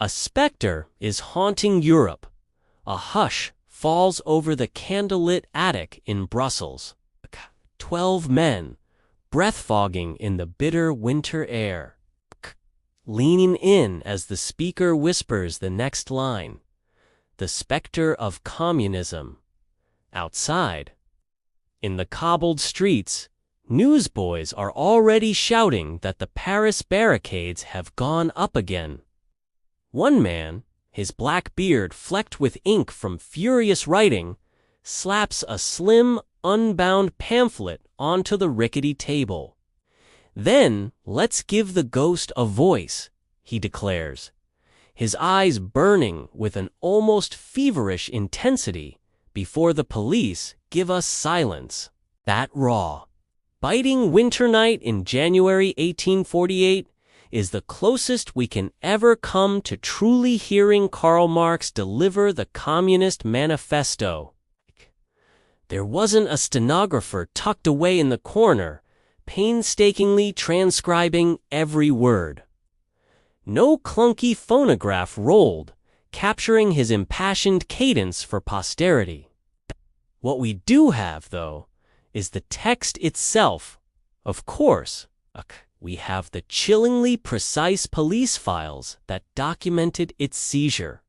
A specter is haunting Europe. A hush falls over the candlelit attic in Brussels. 12 men, breath-fogging in the bitter winter air, leaning in as the speaker whispers the next line. The specter of communism. Outside, in the cobbled streets, newsboys are already shouting that the Paris barricades have gone up again. One man, his black beard flecked with ink from furious writing, slaps a slim, unbound pamphlet onto the rickety table. "Then let's give the ghost a voice," he declares, his eyes burning with an almost feverish intensity before the police give us silence. That raw, biting winter night in January 1848 is the closest we can ever come to truly hearing Karl Marx deliver the Communist Manifesto. There wasn't a stenographer tucked away in the corner, painstakingly transcribing every word. No clunky phonograph rolled, capturing his impassioned cadence for posterity. What we do have, though, is the text itself. Of course, we have the chillingly precise police files that documented its seizure.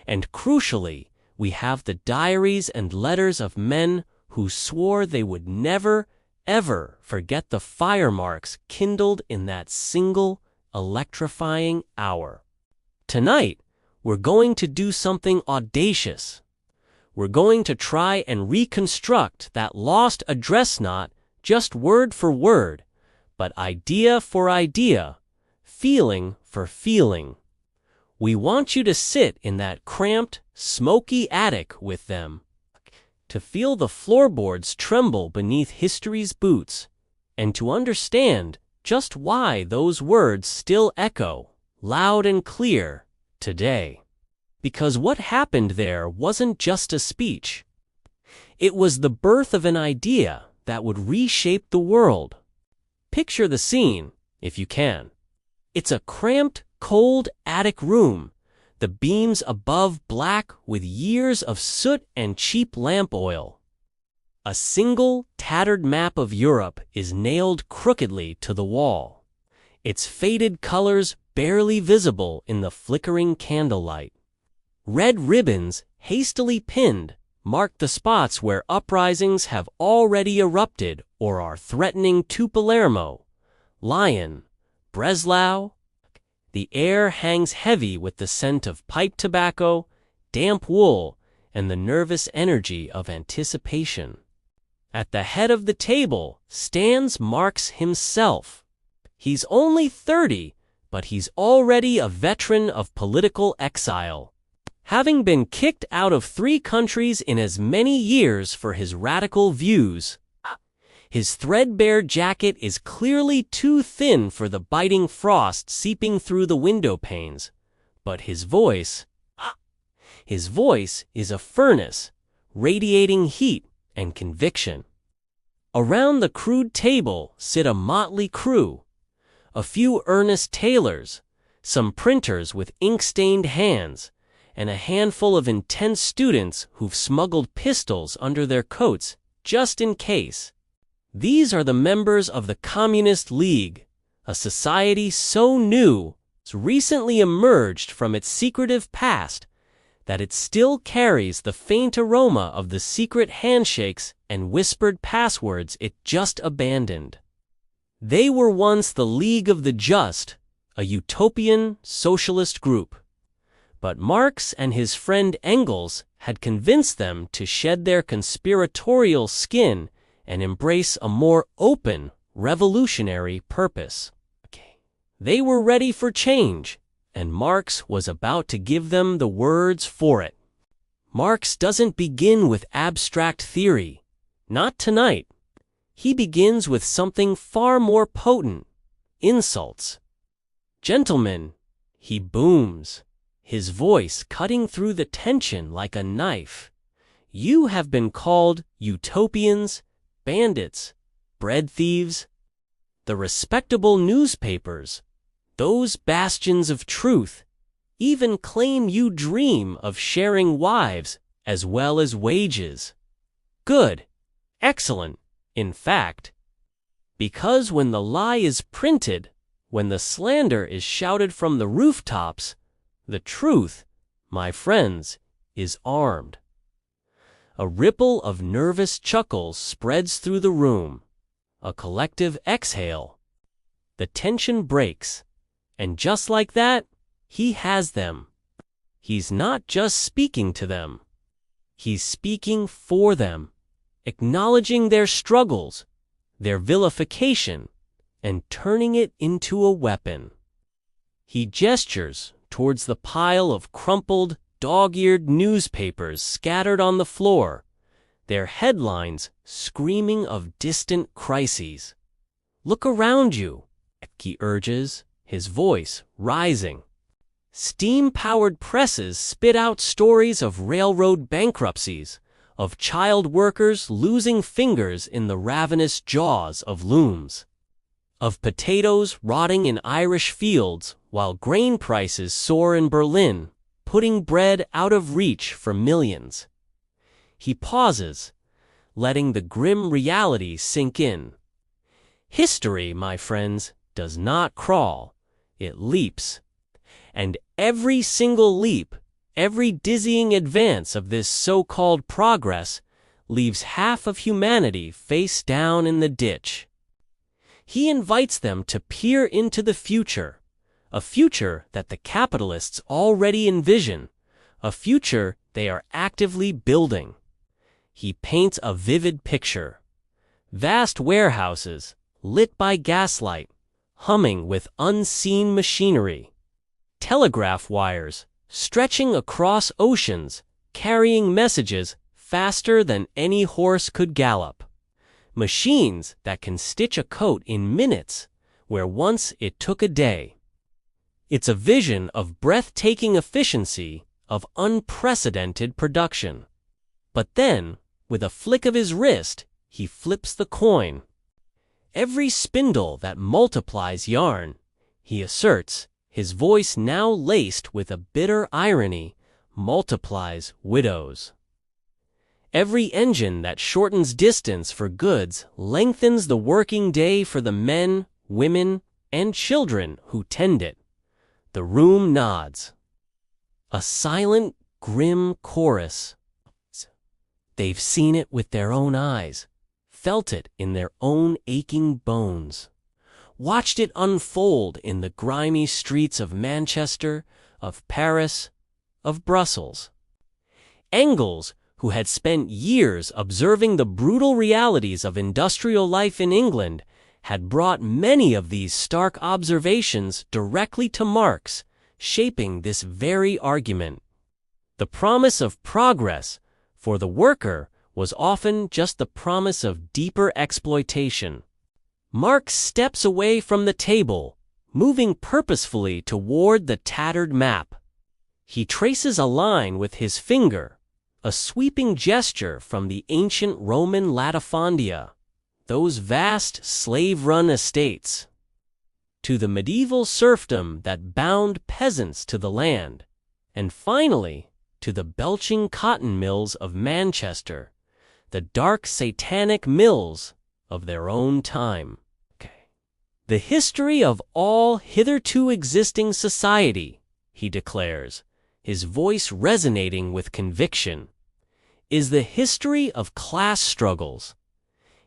And crucially, we have the diaries and letters of men who swore they would never, ever forget the fire marks kindled in that single, electrifying hour. Tonight, we're going to do something audacious. We're going to try and reconstruct that lost address, not just word for word, but idea for idea, feeling for feeling. We want you to sit in that cramped, smoky attic with them, to feel the floorboards tremble beneath history's boots, and to understand just why those words still echo, loud and clear, today. Because what happened there wasn't just a speech. It was the birth of an idea that would reshape the world. Picture the scene, if you can. It's a cramped, cold attic room, the beams above black with years of soot and cheap lamp oil. A single, tattered map of Europe is nailed crookedly to the wall, its faded colors barely visible in the flickering candlelight. Red ribbons, hastily pinned, mark the spots where uprisings have already erupted or are threatening to Palermo, Lyon, Breslau. The air hangs heavy with the scent of pipe tobacco, damp wool, and the nervous energy of anticipation. At the head of the table stands Marx himself. He's only 30, but he's already a veteran of political exile, having been kicked out of 3 countries in as many years for his radical views. His threadbare jacket is clearly too thin for the biting frost seeping through the window panes, but his voice is a furnace, radiating heat and conviction. Around the crude table sit a motley crew, a few earnest tailors, some printers with ink-stained hands, and a handful of intense students who've smuggled pistols under their coats just in case. These are the members of the Communist League, a society so new, it's recently emerged from its secretive past, that it still carries the faint aroma of the secret handshakes and whispered passwords it just abandoned. They were once the League of the Just, a utopian socialist group. But Marx and his friend Engels had convinced them to shed their conspiratorial skin and embrace a more open, revolutionary purpose. They were ready for change, and Marx was about to give them the words for it. Marx doesn't begin with abstract theory. Not tonight. He begins with something far more potent: insults. "Gentlemen," he booms, his voice cutting through the tension like a knife, "you have been called utopians, bandits, bread thieves. The respectable newspapers, those bastions of truth, even claim you dream of sharing wives as well as wages. Good, excellent, in fact. Because when the lie is printed, when the slander is shouted from the rooftops, the truth, my friends, is armed. A ripple of nervous chuckles spreads through the room, a collective exhale. The tension breaks, and just like that, he has them. He's not just speaking to them. He's speaking for them, acknowledging their struggles, their vilification, and turning it into a weapon. He gestures towards the pile of crumpled, dog-eared newspapers scattered on the floor, their headlines screaming of distant crises. Look around you, he urges, his voice rising. Steam-powered presses spit out stories of railroad bankruptcies, of child workers losing fingers in the ravenous jaws of looms, of potatoes rotting in Irish fields while grain prices soar in Berlin, putting bread out of reach for millions. He pauses, letting the grim reality sink in. History, my friends, does not crawl, it leaps. And every single leap, every dizzying advance of this so-called progress leaves half of humanity face down in the ditch. He invites them to peer into the future, a future that the capitalists already envision, a future they are actively building. He paints a vivid picture. Vast warehouses, lit by gaslight, humming with unseen machinery. Telegraph wires, stretching across oceans, carrying messages faster than any horse could gallop. Machines that can stitch a coat in minutes, where once it took a day. It's a vision of breathtaking efficiency, of unprecedented production. But then, with a flick of his wrist, he flips the coin. Every spindle that multiplies yarn, he asserts, his voice now laced with a bitter irony, multiplies widows. Every engine that shortens distance for goods lengthens the working day for the men, women, and children who tend it. The room nods. A silent, grim chorus. They've seen it with their own eyes, felt it in their own aching bones, watched it unfold in the grimy streets of Manchester, of Paris, of Brussels. Engels, who had spent years observing the brutal realities of industrial life in England, had brought many of these stark observations directly to Marx, shaping this very argument. The promise of progress for the worker was often just the promise of deeper exploitation. Marx steps away from the table, moving purposefully toward the tattered map. He traces a line with his finger, a sweeping gesture from the ancient Roman latifundia, those vast slave-run estates, to the medieval serfdom that bound peasants to the land, and finally to the belching cotton mills of Manchester, the dark satanic mills of their own time. The history of all hitherto existing society, he declares, his voice resonating with conviction, is the history of class struggles.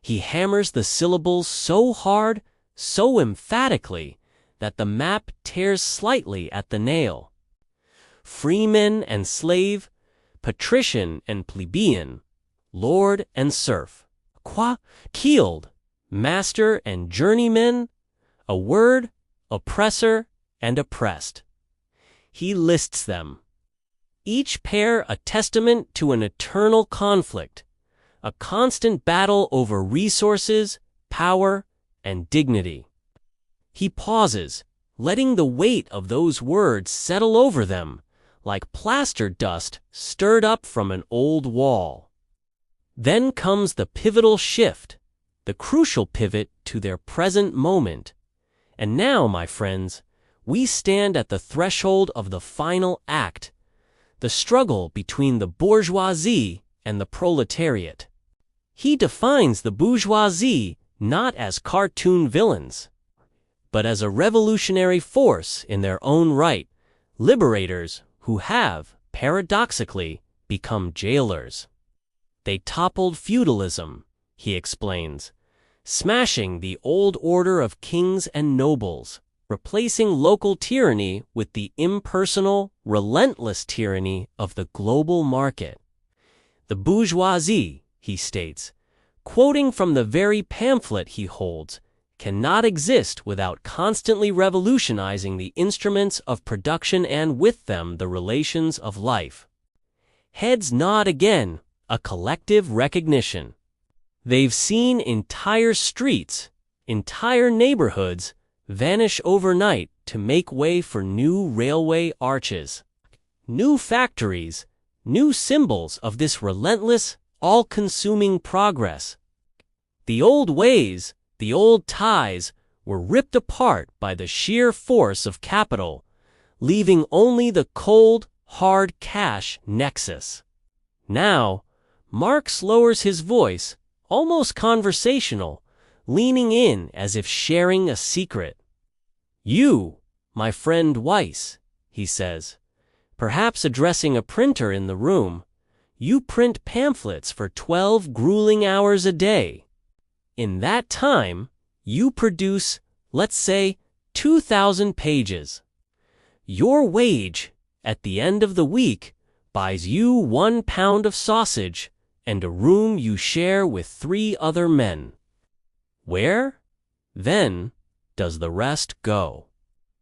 He hammers the syllables so hard, so emphatically, that the map tears slightly at the nail. Freeman and slave, patrician and plebeian, lord and serf, keeled, master and journeyman, a word, oppressor and oppressed. He lists them. Each pair a testament to an eternal conflict, a constant battle over resources, power, and dignity. He pauses, letting the weight of those words settle over them, like plaster dust stirred up from an old wall. Then comes the pivotal shift, the crucial pivot to their present moment. And now, my friends, We stand at the threshold of the final act, the struggle between the bourgeoisie and the proletariat. He defines the bourgeoisie not as cartoon villains, but as a revolutionary force in their own right, liberators who have, paradoxically, become jailers. They toppled feudalism, he explains, smashing the old order of kings and nobles, replacing local tyranny with the impersonal, relentless tyranny of the global market. The bourgeoisie, he states, quoting from the very pamphlet he holds, cannot exist without constantly revolutionizing the instruments of production and with them the relations of life. Heads nod again, a collective recognition. They've seen entire streets, entire neighborhoods, vanish overnight to make way for new railway arches, new factories, new symbols of this relentless, all-consuming progress. The old ways, the old ties, were ripped apart by the sheer force of capital, leaving only the cold, hard cash nexus. Now, Marx lowers his voice, almost conversational, leaning in as if sharing a secret. "You, my friend Weiss," he says, perhaps addressing a printer in the room, "you print pamphlets for 12 grueling hours a day. In that time, you produce, let's say, 2,000 pages. Your wage, at the end of the week, buys you 1 pound of sausage and a room you share with 3 other men. Where, then, does the rest go?"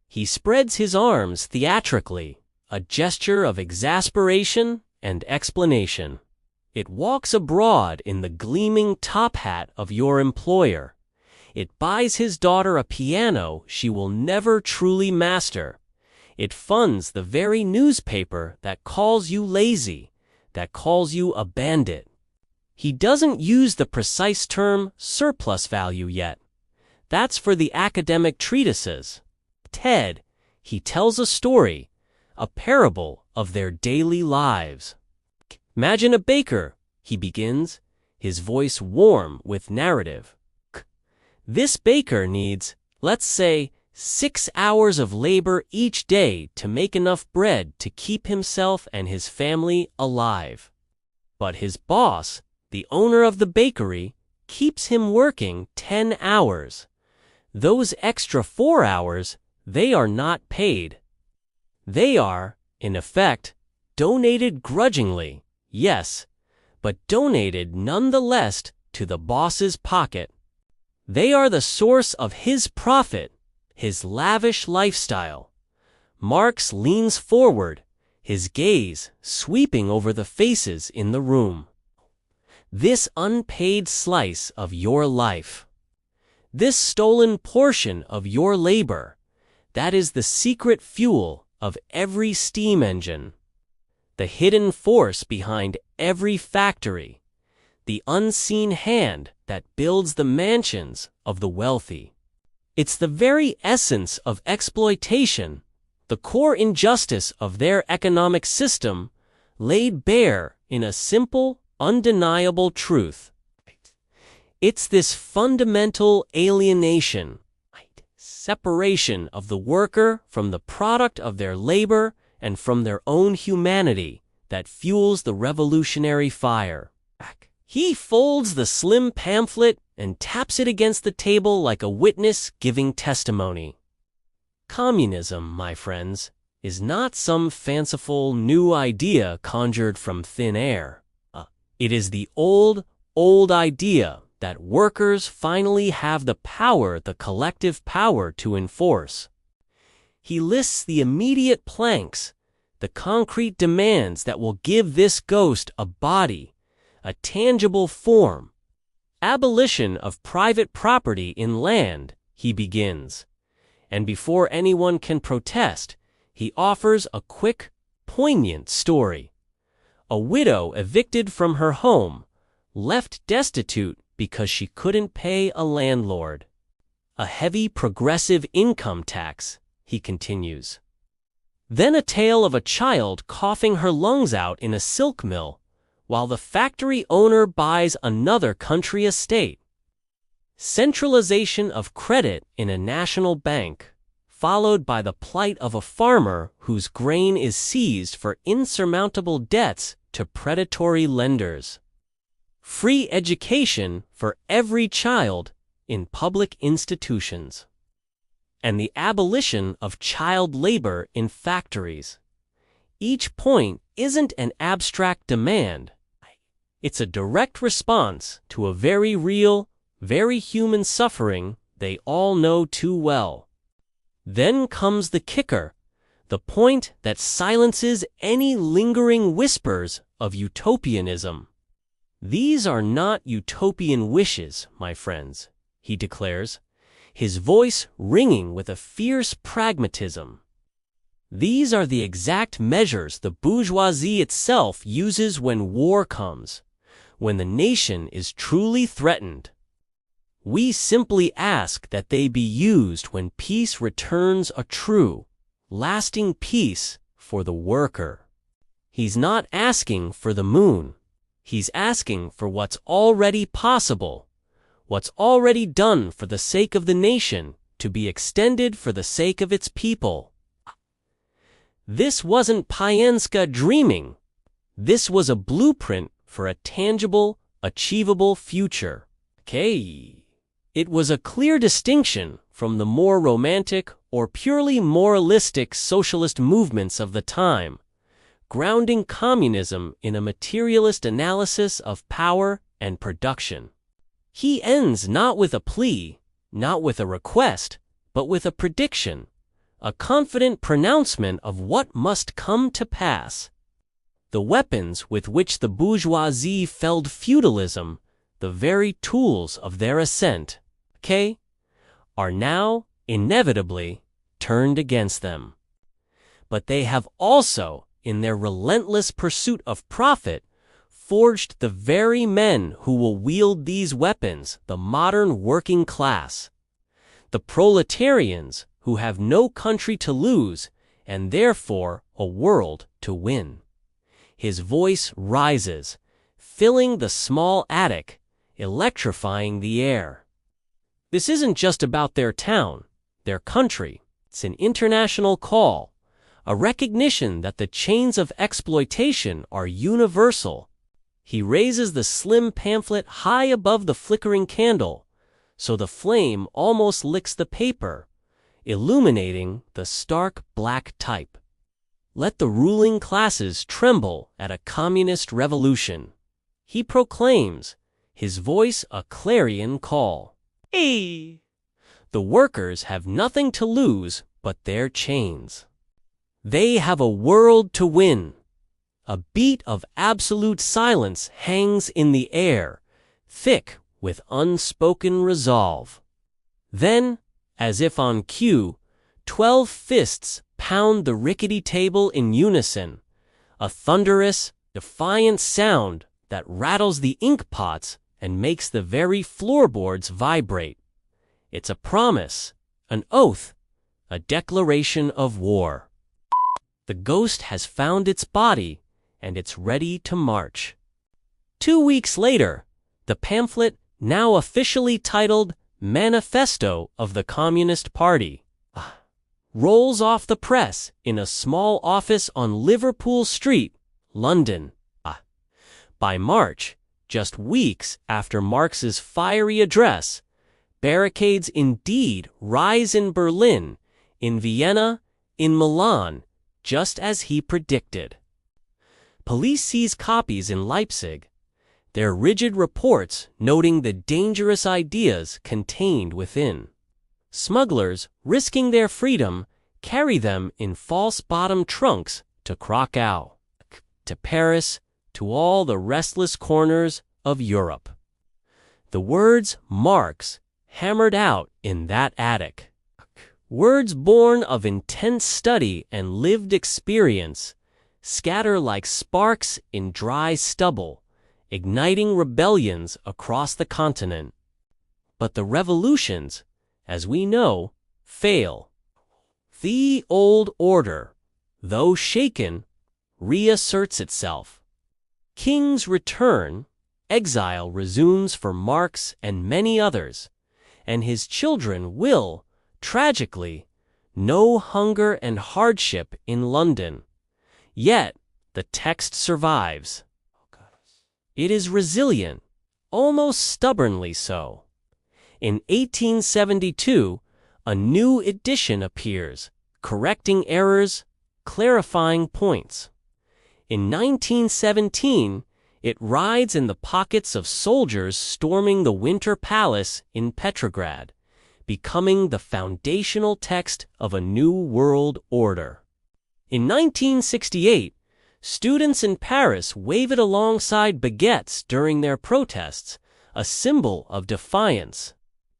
He spreads his arms theatrically, a gesture of exasperation and explanation. It walks abroad in the gleaming top hat of your employer. It buys his daughter a piano she will never truly master. It funds the very newspaper that calls you lazy, that calls you a bandit. He doesn't use the precise term surplus value yet. That's for the academic treatises. Ted, he tells a story, a parable of their daily lives. "Imagine a baker," he begins, his voice warm with narrative. "This baker needs, let's say, 6 hours of labor each day to make enough bread to keep himself and his family alive. But his boss, the owner of the bakery, keeps him working 10 hours. Those extra 4 hours, they are not paid. They are, in effect, donated grudgingly, yes, but donated nonetheless to the boss's pocket. They are the source of his profit, his lavish lifestyle." Marx leans forward, his gaze sweeping over the faces in the room. "This unpaid slice of your life, this stolen portion of your labor, that is the secret fuel of every steam engine, the hidden force behind every factory, the unseen hand that builds the mansions of the wealthy. It's the very essence of exploitation, the core injustice of their economic system, laid bare in a simple, undeniable truth. It's this fundamental alienation, separation of the worker from the product of their labor and from their own humanity that fuels the revolutionary fire." He folds the slim pamphlet and taps it against the table like a witness giving testimony. Communism, my friends, is not some fanciful new idea conjured from thin air. It is the old idea that workers finally have the power, the collective power to enforce. He lists the immediate planks, the concrete demands that will give this ghost a body, a tangible form. Abolition of private property in land, he begins. And before anyone can protest, he offers a quick, poignant story. A widow evicted from her home, left destitute because she couldn't pay a landlord. A heavy progressive income tax, he continues. Then a tale of a child coughing her lungs out in a silk mill, while the factory owner buys another country estate. Centralization of credit in a national bank, followed by the plight of a farmer whose grain is seized for insurmountable debts to predatory lenders. Free education for every child in public institutions. And the abolition of child labor in factories. Each point isn't an abstract demand. It's a direct response to a very real, very human suffering they all know too well. Then comes the kicker, the point that silences any lingering whispers of utopianism. These are not utopian wishes, my friends, he declares, his voice ringing with a fierce pragmatism. These are the exact measures the bourgeoisie itself uses when war comes, when the nation is truly threatened. We simply ask that they be used when peace returns, a true, lasting peace for the worker. He's not asking for the moon. He's asking for what's already possible, what's already done for the sake of the nation, to be extended for the sake of its people. This wasn't Pienska dreaming. This was a blueprint for a tangible, achievable future. It was a clear distinction from the more romantic or purely moralistic socialist movements of the time, grounding communism in a materialist analysis of power and production. He ends not with a plea, not with a request, but with a prediction, a confident pronouncement of what must come to pass. The weapons with which the bourgeoisie felled feudalism, the very tools of their ascent, are now, inevitably, turned against them. But they have also, in their relentless pursuit of profit, forged the very men who will wield these weapons, the modern working class. The proletarians who have no country to lose and therefore a world to win. His voice rises, filling the small attic, electrifying the air. This isn't just about their town, their country. It's an international call, a recognition that the chains of exploitation are universal. He raises the slim pamphlet high above the flickering candle, so the flame almost licks the paper, illuminating the stark black type. Let the ruling classes tremble at a communist revolution. He proclaims, his voice a clarion call. The workers have nothing to lose but their chains. They have a world to win. A beat of absolute silence hangs in the air, thick with unspoken resolve. Then, as if on cue, 12 fists pound the rickety table in unison, a thunderous, defiant sound that rattles the ink pots and makes the very floorboards vibrate. It's a promise, an oath, a declaration of war. The ghost has found its body, and it's ready to march. 2 weeks later, the pamphlet, now officially titled Manifesto of the Communist Party, rolls off the press in a small office on Liverpool Street, London. By March, just weeks after Marx's fiery address, barricades indeed rise in Berlin, in Vienna, in Milan, just as he predicted. Police seize copies in Leipzig, their rigid reports noting the dangerous ideas contained within. Smugglers, risking their freedom, carry them in false-bottom trunks to Krakow, to Paris, to all the restless corners of Europe. The words Marx hammered out in that attic. Words born of intense study and lived experience scatter like sparks in dry stubble, igniting rebellions across the continent. But the revolutions, as we know, fail. The old order, though shaken, reasserts itself. Kings return, exile resumes for Marx and many others, and his children will, tragically, know hunger and hardship in London. Yet, the text survives. It is resilient, almost stubbornly so. In 1872, a new edition appears, correcting errors, clarifying points. In 1917, it rides in the pockets of soldiers storming the Winter Palace in Petrograd, becoming the foundational text of a new world order. In 1968, students in Paris wave it alongside baguettes during their protests, a symbol of defiance.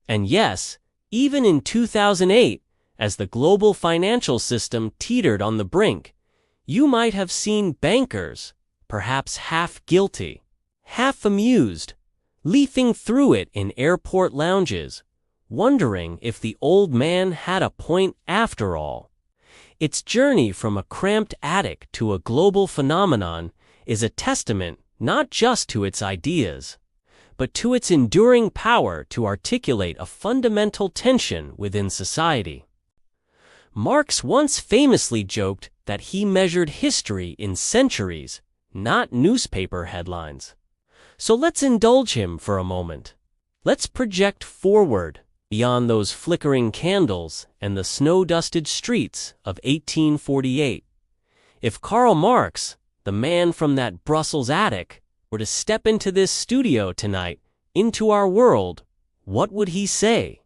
And yes, even in 2008, as the global financial system teetered on the brink, you might have seen bankers, perhaps half guilty, half amused, leafing through it in airport lounges, wondering if the old man had a point after all. Its journey from a cramped attic to a global phenomenon is a testament not just to its ideas, but to its enduring power to articulate a fundamental tension within society. Marx once famously joked that he measured history in centuries, not newspaper headlines. So let's indulge him for a moment. Let's project forward beyond those flickering candles and the snow-dusted streets of 1848. If Karl Marx, the man from that Brussels attic, were to step into this studio tonight, into our world, what would he say?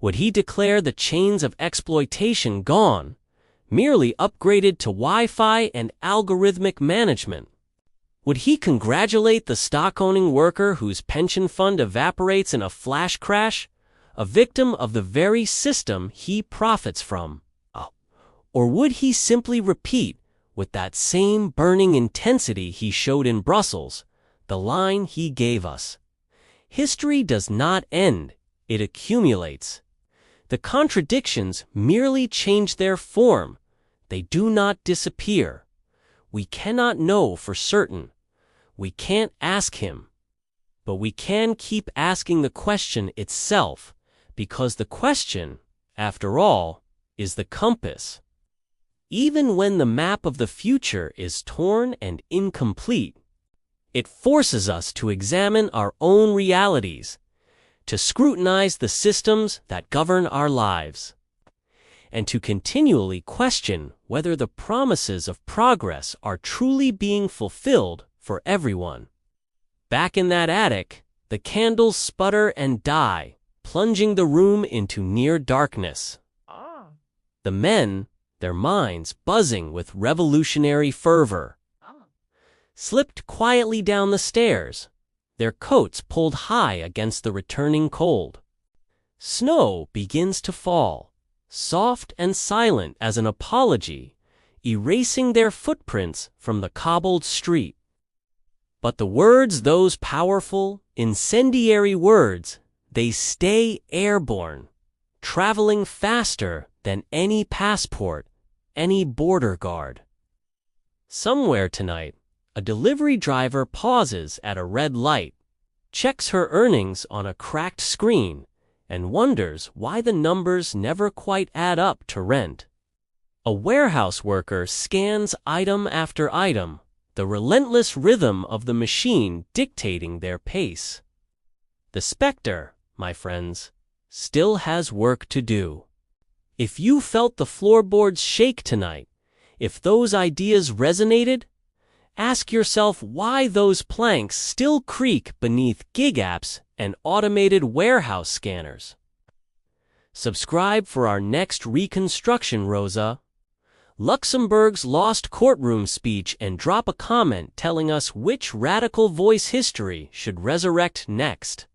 Would he declare the chains of exploitation gone, merely upgraded to Wi-Fi and algorithmic management? Would he congratulate the stock-owning worker whose pension fund evaporates in a flash crash, a victim of the very system he profits from? Or would he simply repeat, with that same burning intensity he showed in Brussels, the line he gave us? History does not end, it accumulates. The contradictions merely change their form. They do not disappear. We cannot know for certain. We can't ask him. But we can keep asking the question itself, because the question, after all, is the compass. Even when the map of the future is torn and incomplete, it forces us to examine our own realities, to scrutinize the systems that govern our lives, and to continually question whether the promises of progress are truly being fulfilled for everyone. Back in that attic, the candles sputter and die, plunging the room into near darkness. The men, their minds buzzing with revolutionary fervor, slipped quietly down the stairs, their coats pulled high against the returning cold. Snow begins to fall, soft and silent as an apology, erasing their footprints from the cobbled street. But the words, those powerful, incendiary words, they stay airborne, traveling faster than any passport, any border guard. Somewhere tonight, a delivery driver pauses at a red light, checks her earnings on a cracked screen, and wonders why the numbers never quite add up to rent. A warehouse worker scans item after item, the relentless rhythm of the machine dictating their pace. The specter, my friends, still has work to do. If you felt the floorboards shake tonight, if those ideas resonated, ask yourself why those planks still creak beneath gig apps and automated warehouse scanners. Subscribe for our next Reconstruction, Rosa. Luxembourg's lost courtroom speech, and drop a comment telling us which radical voice history should resurrect next.